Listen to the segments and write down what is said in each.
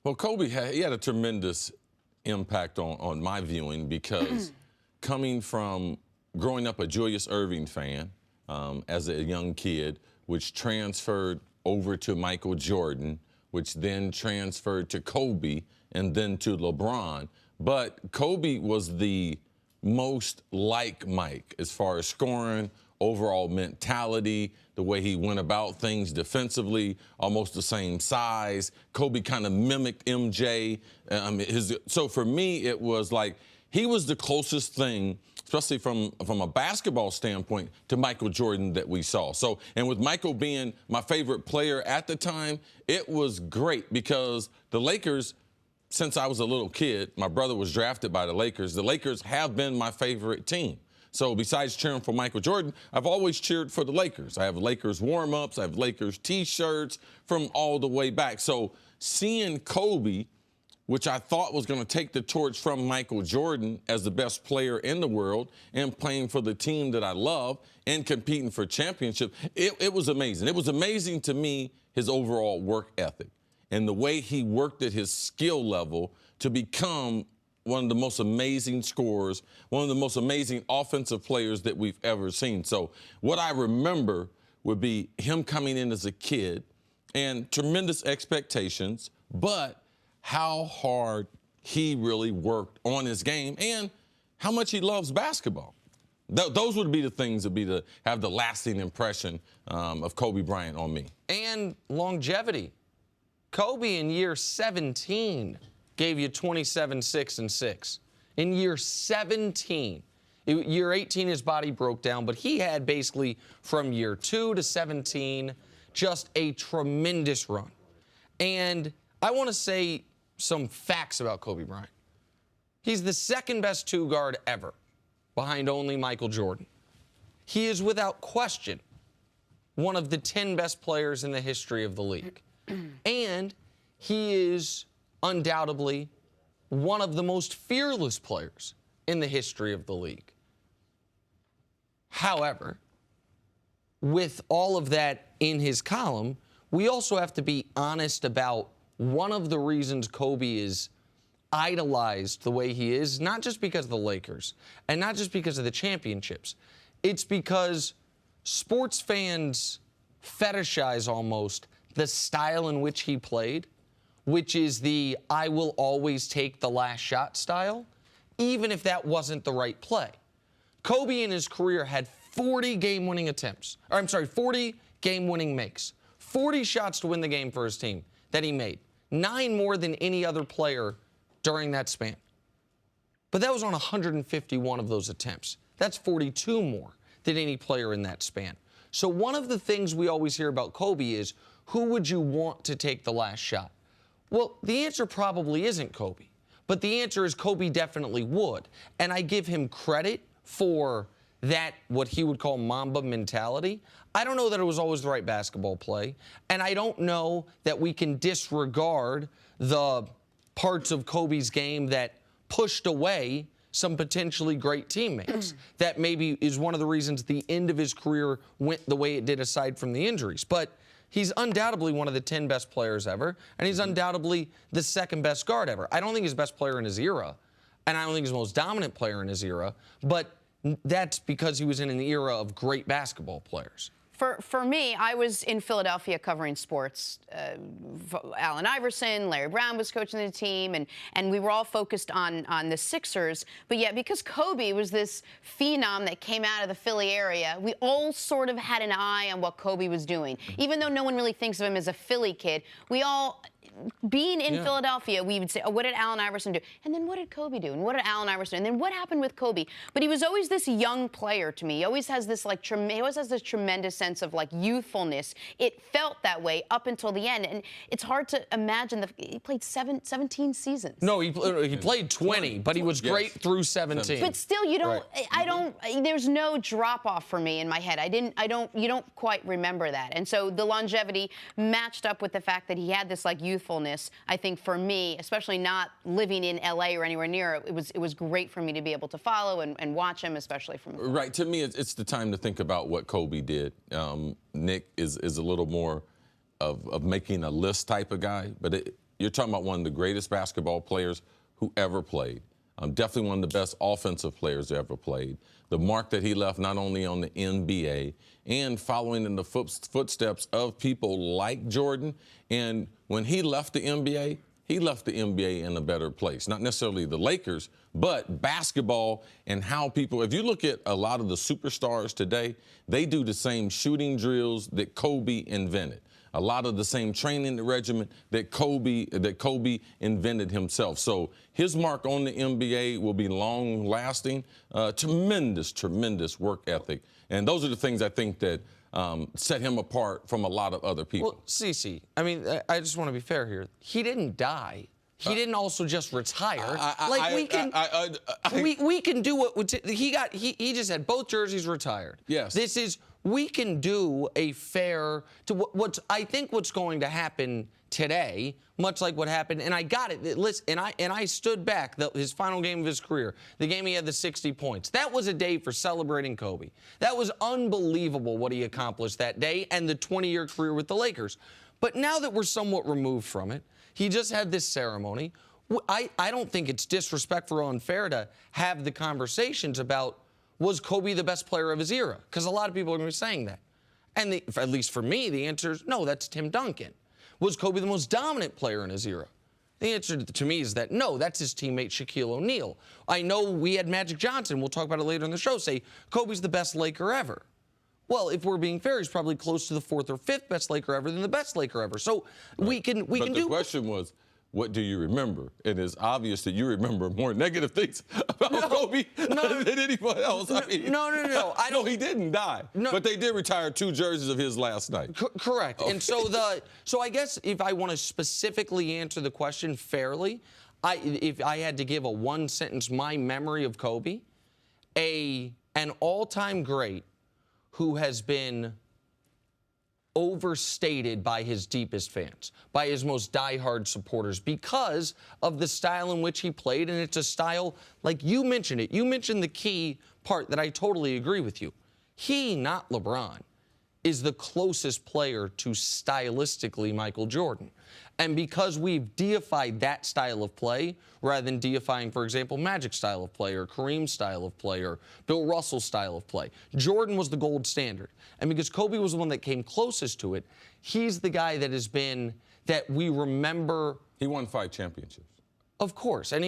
Well, Kobe he had a tremendous impact on my viewing because coming from growing up a Julius Erving fan as a young kid, which transferred over to Michael Jordan, which then transferred to Kobe and then to LeBron. But Kobe was the most like Mike as far as scoring, overall mentality, the way he went about things defensively, almost the same size. Kobe kind of mimicked MJ. So for me, it was like he was the closest thing, especially from a basketball standpoint, to Michael Jordan that we saw. So, and with Michael being my favorite player at the time, it was great because the Lakers, since I was a little kid, my brother was drafted by the Lakers. The Lakers have been my favorite team. So besides cheering for Michael Jordan, I've always cheered for the Lakers. I have Lakers warm-ups, I have Lakers T-shirts from all the way back. So seeing Kobe, which I thought was going to take the torch from Michael Jordan as the best player in the world and playing for the team that I love and competing for championship, it was amazing. It was amazing to me, his overall work ethic and the way he worked at his skill level to become one of the most amazing scorers, one of the most amazing offensive players that we've ever seen. So what I remember would be him coming in as a kid and tremendous expectations, but how hard he really worked on his game and how much he loves basketball. Those would be the things that to have the lasting impression of Kobe Bryant on me. And longevity. Kobe in year 17 gave you 27, 6, and 6. In year 17. Year 18, his body broke down, but he had basically from year 2 to 17 just a tremendous run. And I want to say some facts about Kobe Bryant. He's the second best two guard ever, behind only Michael Jordan. He is without question one of the 10 best players in the history of the league. And he is undoubtedly one of the most fearless players in the history of the league. However, with all of that in his column, we also have to be honest about one of the reasons Kobe is idolized the way he is, not just because of the Lakers and not just because of the championships. It's because sports fans fetishize almost the style in which he played, which is the I will always take the last shot style, even if that wasn't the right play. Kobe in his career had 40 game-winning attempts, or 40 game-winning makes, 40 shots to win the game for his team that he made, 9 more than any other player during that span. But that was on 151 of those attempts. That's 42 more than any player in that span. So one of the things we always hear about Kobe is, who would you want to take the last shot? Well, the answer probably isn't Kobe, but the answer is Kobe definitely would. And I give him credit for that, what he would call Mamba mentality. I don't know that it was always the right basketball play, and I don't know that we can disregard the parts of Kobe's game that pushed away some potentially great teammates. That maybe is one of the reasons the end of his career went the way it did aside from the injuries. But he's undoubtedly one of the 10 best players ever, and he's undoubtedly the second best guard ever. I don't think he's best player in his era, and I don't think he's the most dominant player in his era, but that's because he was in an era of great basketball players. For me, I was in Philadelphia covering sports. Allen Iverson, Larry Brown was coaching the team, and we were all focused on the Sixers. But yet, because Kobe was this phenom that came out of the Philly area, we all sort of had an eye on what Kobe was doing. Even though no one really thinks of him as a Philly kid, we all, being in Philadelphia, we would say, oh, what did Allen Iverson do? And then what did Kobe do? And what did Allen Iverson do? And then what happened with Kobe? But he was always this young player to me. He always has this he always has this tremendous sense of like youthfulness. It felt that way up until the end. And it's hard to imagine he played 17 seasons. No, he played 20, but he was great through 17. But still, you don't, there's no drop off for me in my head. You don't quite remember that. And so the longevity matched up with the fact that he had this like youthfulness. I think for me, especially not living in LA or anywhere near it, it was great for me to be able to follow and watch him, especially from afar. Right. To me, it's the time to think about what Kobe did. Nick is a little more of making a list type of guy, but you're talking about one of the greatest basketball players who ever played. Definitely one of the best offensive players ever played. The mark that he left not only on the NBA and following in the footsteps of people like Jordan. And when he left the NBA, he left the NBA in a better place. Not necessarily the Lakers, but basketball and how people, if you look at a lot of the superstars today, they do the same shooting drills that Kobe invented. A lot of the same training regimen that Kobe invented himself. So his mark on the NBA will be long-lasting. Tremendous work ethic. And those are the things I think that set him apart from a lot of other people. Well, Cece, I mean, I just want to be fair here. He didn't die. He didn't also just retire. We can do what he just had both jerseys retired. Yes. We can do a fair to I think what's going to happen today, much like what happened, and I got it. Listen, and I stood back his final game of his career, the game he had the 60 points. That was a day for celebrating Kobe. That was unbelievable what he accomplished that day and the 20-year career with the Lakers. But now that we're somewhat removed from it, he just had this ceremony. I don't think it's disrespectful or unfair to have the conversations about, was Kobe the best player of his era? Because a lot of people are going to be saying that. And at least for me, the answer is no, that's Tim Duncan. Was Kobe the most dominant player in his era? The answer to me is that no, that's his teammate Shaquille O'Neal. I know we had Magic Johnson, we'll talk about it later in the show, say Kobe's the best Laker ever. Well, if we're being fair, he's probably close to the 4th or 5th best Laker ever than the best Laker ever. So we can do. But the question was, what do you remember? And it's obvious that you remember more negative things about Kobe than anyone else. I mean, no. I don't. No, he didn't die. No. But they did retire 2 jerseys of his last night. Correct. Okay. And so I guess if I want to specifically answer the question fairly, if I had to give a one-sentence my memory of Kobe, an all-time great who has been overstated by his deepest fans, by his most diehard supporters, because of the style in which he played. And it's a style, like you mentioned it. You mentioned the key part that I totally agree with you. He, not LeBron, is the closest player to stylistically Michael Jordan. And because we've deified that style of play, rather than deifying, for example, Magic's style of play, or Kareem's style of play, or Bill Russell's style of play, Jordan was the gold standard. And because Kobe was the one that came closest to it, he's the guy that we remember. He won 5 championships. Of course. And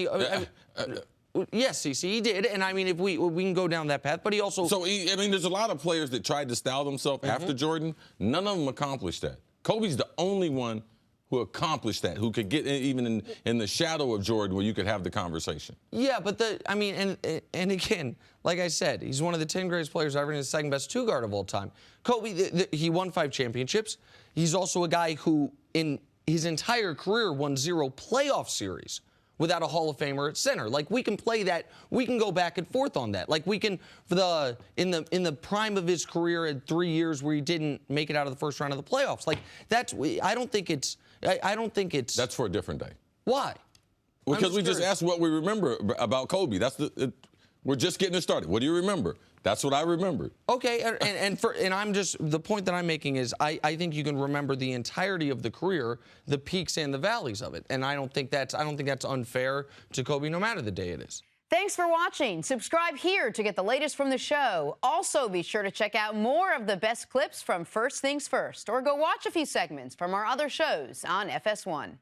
yes, CC, he did. And I mean, if we can go down that path, but he also. So, I mean, there's a lot of players that tried to style themselves after Jordan. None of them accomplished that. Kobe's the only one who accomplished that, who could get even in the shadow of Jordan where you could have the conversation. Yeah, but and again, like I said, he's one of the 10 greatest players ever, and he's the second best 2-guard of all time. Kobe, he won 5 championships. He's also a guy who, in his entire career, won 0 playoff series without a Hall of Famer at center. Like, we can play that. We can go back and forth on that. Like, we can, in the prime of his career, at 3 years where he didn't make it out of the first round of the playoffs. Like, I don't think it's. That's for a different day. Why? Because we just asked what we remember about Kobe. We're just getting it started. What do you remember? That's what I remembered. Okay, and I'm just, the point that I'm making is I think you can remember the entirety of the career, the peaks and the valleys of it, and I don't think that's unfair to Kobe, no matter the day it is. Thanks for watching. Subscribe here to get the latest from the show. Also, be sure to check out more of the best clips from First Things First, or go watch a few segments from our other shows on FS1.